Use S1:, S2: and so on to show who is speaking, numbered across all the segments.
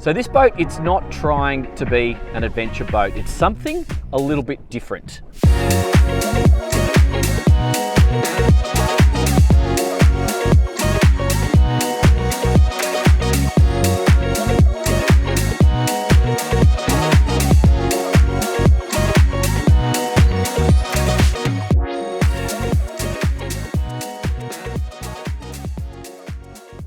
S1: So this boat, it's not trying to be an adventure boat. It's something a little bit different.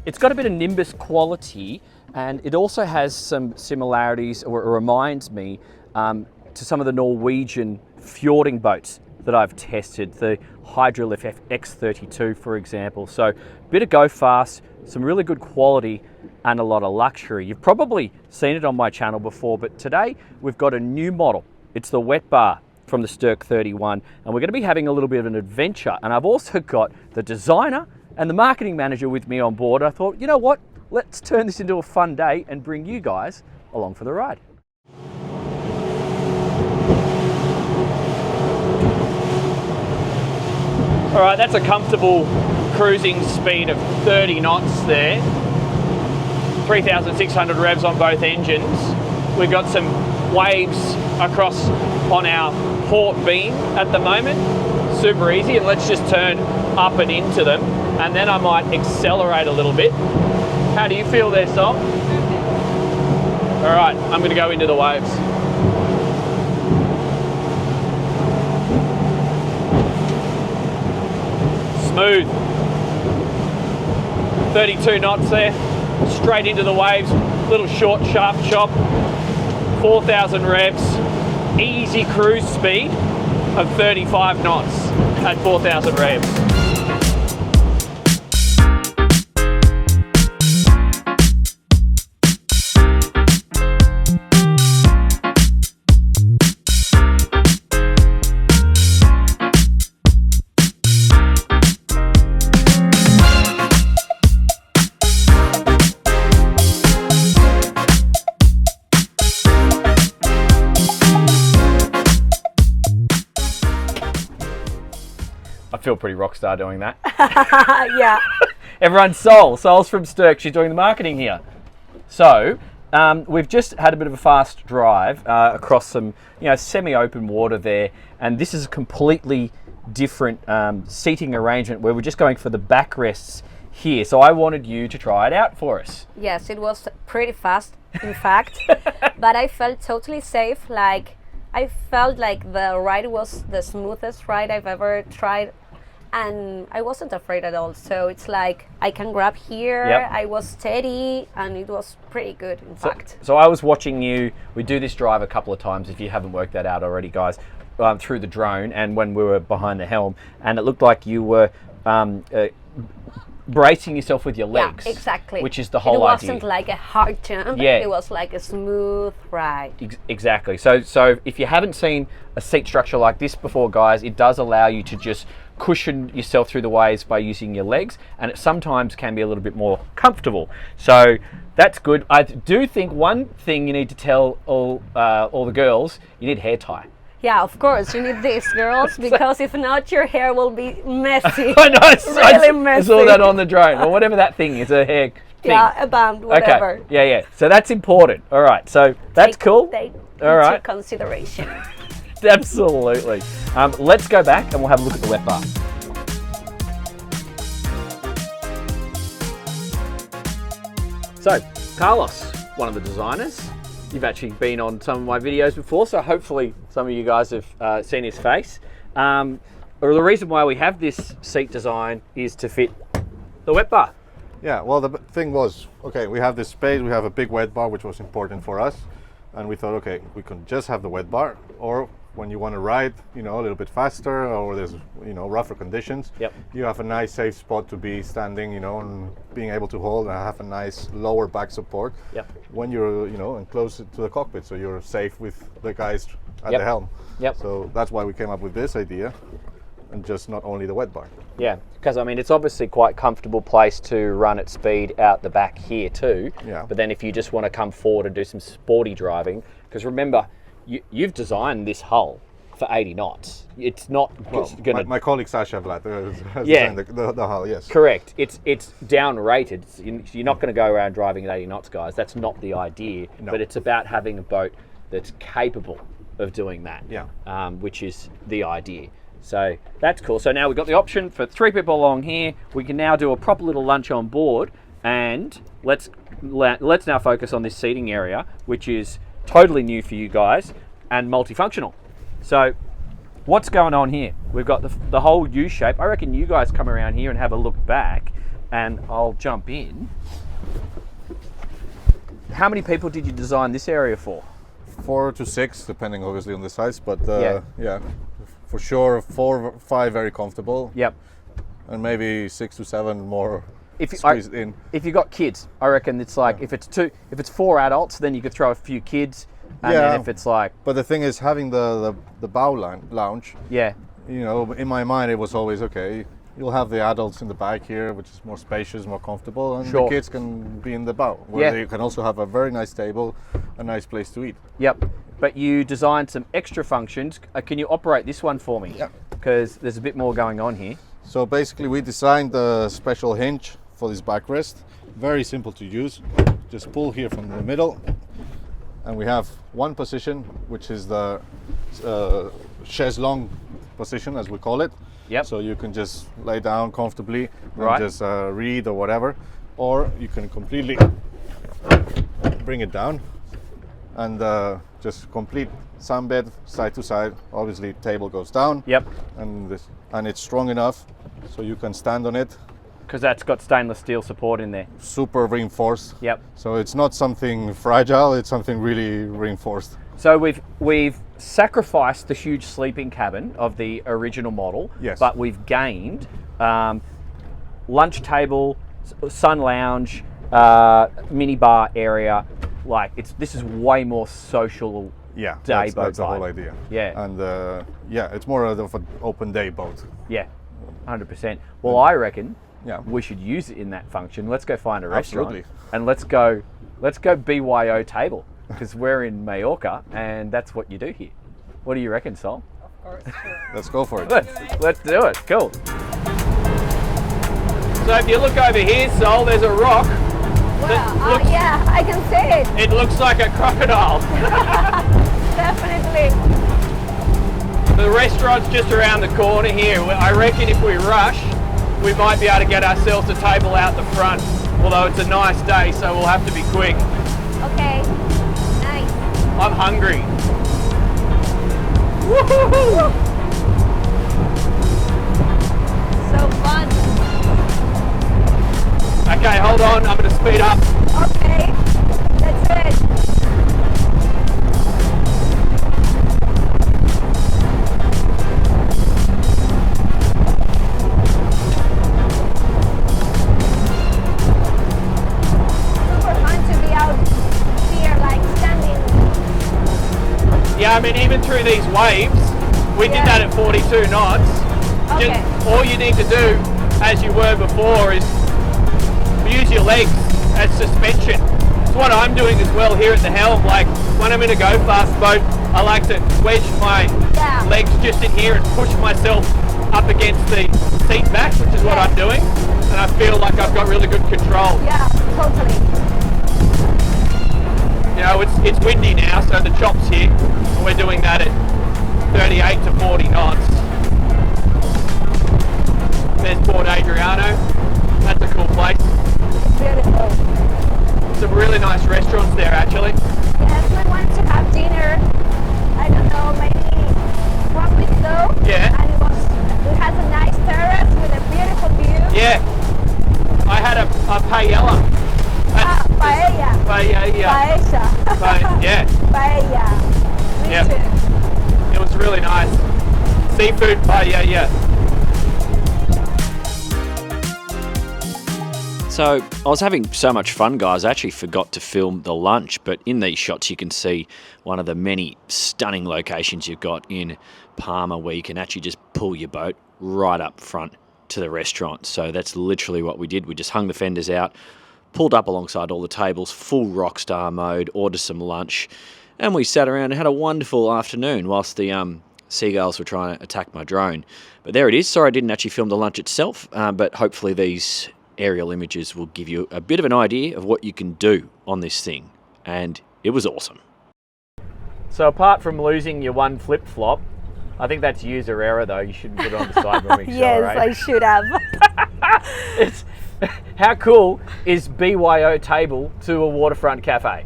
S1: It's got a bit of Nimbus quality, and it also has some similarities, or it reminds me, to some of the Norwegian fjording boats that I've tested, the Hydrolift X32, for example. So a bit of go fast, some really good quality, and a lot of luxury. You've probably seen it on my channel before, but today we've got a new model. It's the wet bar from the Sterk 31, and we're going to be having a little bit of an adventure. And I've also got the designer and the marketing manager with me on board. I thought, you know what? Let's turn this into a fun day and bring you guys along for the ride. All right, that's a comfortable cruising speed of 30 knots there. 3,600 revs on both engines. We've got some waves across on our port beam at the moment. Super easy, and let's just turn up and into them, and then I might accelerate a little bit. How do you feel there, Sol? All right, I'm going to go into the waves. Smooth. 32 knots there, straight into the waves. Little short, sharp chop. 4,000 revs. Easy cruise speed of 35 knots at 4,000 revs. I feel pretty rock star doing that.
S2: Yeah.
S1: Everyone's Sol's from Sterk. She's doing the marketing here. So we've just had a bit of a fast drive across some, semi-open water there, and this is a completely different seating arrangement where we're just going for the backrests here. So I wanted you to try it out for us.
S2: Yes, it was pretty fast, in fact, but I felt totally safe. I felt like the ride was the smoothest ride I've ever tried, and I wasn't afraid at all. So it's like I can grab here. Yep. I was steady, and it was pretty good, in fact.
S1: So I was watching you. We do this drive a couple of times, if you haven't worked that out already, guys, through the drone, and when we were behind the helm, and it looked like you were bracing yourself with your legs.
S2: Yeah, exactly.
S1: Which is the whole idea.
S2: It wasn't like a hard jump. Yeah. It was like a smooth ride.
S1: Exactly. So if you haven't seen a seat structure like this before, guys, it does allow you to just cushion yourself through the waves by using your legs, and it sometimes can be a little bit more comfortable. So that's good. I do think one thing you need to tell all the girls, you need hair tie.
S2: Yeah, of course, you need this, girls, because if not, your hair will be messy.
S1: I know,
S2: really messy.
S1: I saw that on the drone, or whatever that thing is, a hair thing.
S2: Yeah, a band, whatever.
S1: Okay. Yeah. So that's important. All right, so that's cool.
S2: Take
S1: all right.
S2: into consideration.
S1: Absolutely. Let's go back and we'll have a look at the wet bar. So, Carlos, one of the designers. You've actually been on some of my videos before, so hopefully some of you guys have seen his face. Or the reason why we have this seat design is to fit the wet bar.
S3: Yeah, well, the thing was, okay, we have this space, we have a big wet bar, which was important for us. And we thought, okay, we can just have the wet bar, or when you want to ride, a little bit faster, or there's, rougher conditions,
S1: yep,
S3: you have a nice safe spot to be standing, and being able to hold and have a nice lower back support,
S1: yep,
S3: when you're, and close to the cockpit, so you're safe with the guys at
S1: yep,
S3: the helm.
S1: Yep.
S3: So that's why we came up with this idea, and just not only the wet bar.
S1: Yeah, because it's obviously quite a comfortable place to run at speed out the back here too.
S3: Yeah.
S1: But then if you just want to come forward and do some sporty driving, because remember, you've designed this hull for 80 knots. It's not
S3: Well,
S1: going to...
S3: my colleague Sasha Vlad has
S1: Yeah.
S3: designed the hull, yes.
S1: Correct. It's down rated. You're not going to go around driving at 80 knots, guys. That's not the idea.
S3: No.
S1: But it's about having a boat that's capable of doing that.
S3: Yeah.
S1: Which is the idea. So that's cool. So now we've got the option for 3 people along here. We can now do a proper little lunch on board, and let's now focus on this seating area, which is totally new for you guys and multifunctional. So what's going on here? We've got the whole U shape. I reckon you guys come around here and have a look back, and I'll jump in. How many people did you design this area for?
S3: 4 to 6, depending obviously on the size, but
S1: Yeah.
S3: yeah, for sure 4 or 5 very comfortable,
S1: Yep.
S3: and maybe 6 to 7 more
S1: If you,
S3: squeezed in.
S1: If you got kids, I reckon it's like if it's 4 adults, then you could throw a few kids, and
S3: Yeah.
S1: then if it's like
S3: But the thing is, having the bow lounge,
S1: yeah,
S3: you know, in my mind it was always okay. You'll have the adults in the back here, which is more spacious, more comfortable, and
S1: Sure.
S3: the kids can be in the bow, where
S1: Yeah.
S3: they can also have a very nice table, a nice place to eat.
S1: yep. But you designed some extra functions. Can you operate this one for me?
S3: Yeah.
S1: Because there's a bit more going on here.
S3: So basically, we designed the special hinge for this backrest. Very simple to use. Just pull here from the middle, and we have one position, which is the chaise longue position, as we call it.
S1: Yep.
S3: So you can just lay down comfortably
S1: Right.
S3: and just read or whatever, or you can completely bring it down and just complete sunbed side to side. Obviously, table goes down.
S1: Yep.
S3: And it's strong enough so you can stand on it.
S1: Because that's got stainless steel support in there.
S3: Super reinforced.
S1: Yep.
S3: So it's not something fragile, it's something really reinforced.
S1: So we've sacrificed the huge sleeping cabin of the original model,
S3: Yes.
S1: but we've gained lunch table, sun lounge, mini bar area. Like this is way more social.
S3: Yeah,
S1: Day
S3: that's
S1: boat
S3: the whole
S1: vibe.
S3: idea.
S1: Yeah.
S3: And yeah, it's more of an open day boat.
S1: Yeah, 100%. Well, I reckon
S3: Yeah.
S1: we should use it in that function. Let's go find a restaurant
S3: Absolutely.
S1: and let's go BYO table because we're in Mallorca and that's what you do here. What do you reckon, Sol?
S2: Of course, sure.
S3: Let's go for it.
S1: Let's do it. Cool. So if you look over here, Sol, there's a rock.
S2: Well,
S1: looks-
S2: yeah, I can see it.
S1: It looks like a crocodile.
S2: Definitely.
S1: The restaurant's just around the corner here. I reckon if we rush, we might be able to get ourselves a table out the front. Although it's a nice day, so we'll have to be quick.
S2: Okay. Nice.
S1: I'm hungry. Woohoo!
S2: So fun.
S1: Okay, hold on. I'm going to speed up.
S2: Okay. That's it. Super fun to be out here, like standing.
S1: Yeah, I mean, even through these waves, we did
S2: Yeah.
S1: that at 42 knots.
S2: Okay.
S1: All you need to do, as you were before, is use your legs as suspension. It's what I'm doing as well here at the helm. Like when I'm in a go fast boat, I like to wedge my
S2: Yeah.
S1: legs just in here and push myself up against the seat back, which is what
S2: Yeah.
S1: I'm doing. And I feel like I've got really good control.
S2: Yeah, totally.
S1: You know, it's windy now, so the chop's here, and we're doing that at 38 to 40 knots. There's Port Adriano. That's a cool place.
S2: Beautiful.
S1: Some really nice restaurants there, actually.
S2: Yes, we went to have dinner. I don't know, maybe 1 week ago.
S1: Yeah.
S2: And it has a nice terrace with a beautiful view.
S1: Yeah, I had a paella.
S2: Paella.
S1: Paella.
S2: Paella.
S1: Yeah,
S2: Paella. Me
S1: Yep.
S2: too.
S1: it was really nice. Seafood paella. So I was having so much fun, guys. I actually forgot to film the lunch, but in these shots you can see one of the many stunning locations you've got in Palma where you can actually just pull your boat right up front to the restaurant. So that's literally what we did. We just hung the fenders out, pulled up alongside all the tables, full rockstar mode, ordered some lunch, and we sat around and had a wonderful afternoon whilst the seagulls were trying to attack my drone. But there it is. Sorry I didn't actually film the lunch itself, but hopefully these aerial images will give you a bit of an idea of what you can do on this thing. And it was awesome. So apart from losing your one flip-flop, I think that's user error though. You shouldn't put it on the side when we accelerate.
S2: Yes, I should have.
S1: How cool is BYO table to a waterfront cafe?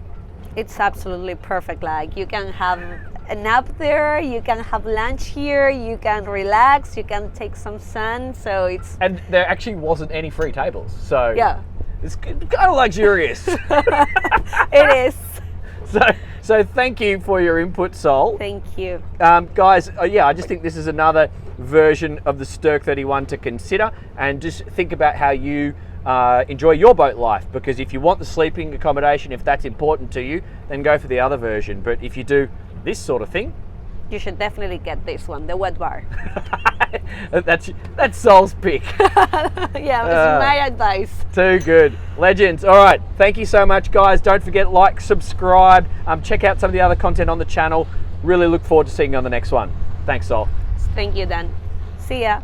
S2: It's absolutely perfect. Like, you can have a nap there, you can have lunch here, you can relax, you can take some sun. So it's...
S1: And there actually wasn't any free tables. So
S2: Yeah.
S1: it's kind of luxurious.
S2: It is.
S1: So thank you for your input, Sol.
S2: Thank you.
S1: Guys, yeah, I just think this is another version of the Sterk 31 to consider, and just think about how you enjoy your boat life, because if you want the sleeping accommodation, if that's important to you, then go for the other version. But if you do this sort of thing,
S2: You should definitely get this one, the wet bar.
S1: that's Sol's pick.
S2: Yeah, it's my advice.
S1: Too good. Legends. All right. Thank you so much, guys. Don't forget, like, subscribe, check out some of the other content on the channel. Really look forward to seeing you on the next one. Thanks, Sol.
S2: Thank you, Dan. See ya.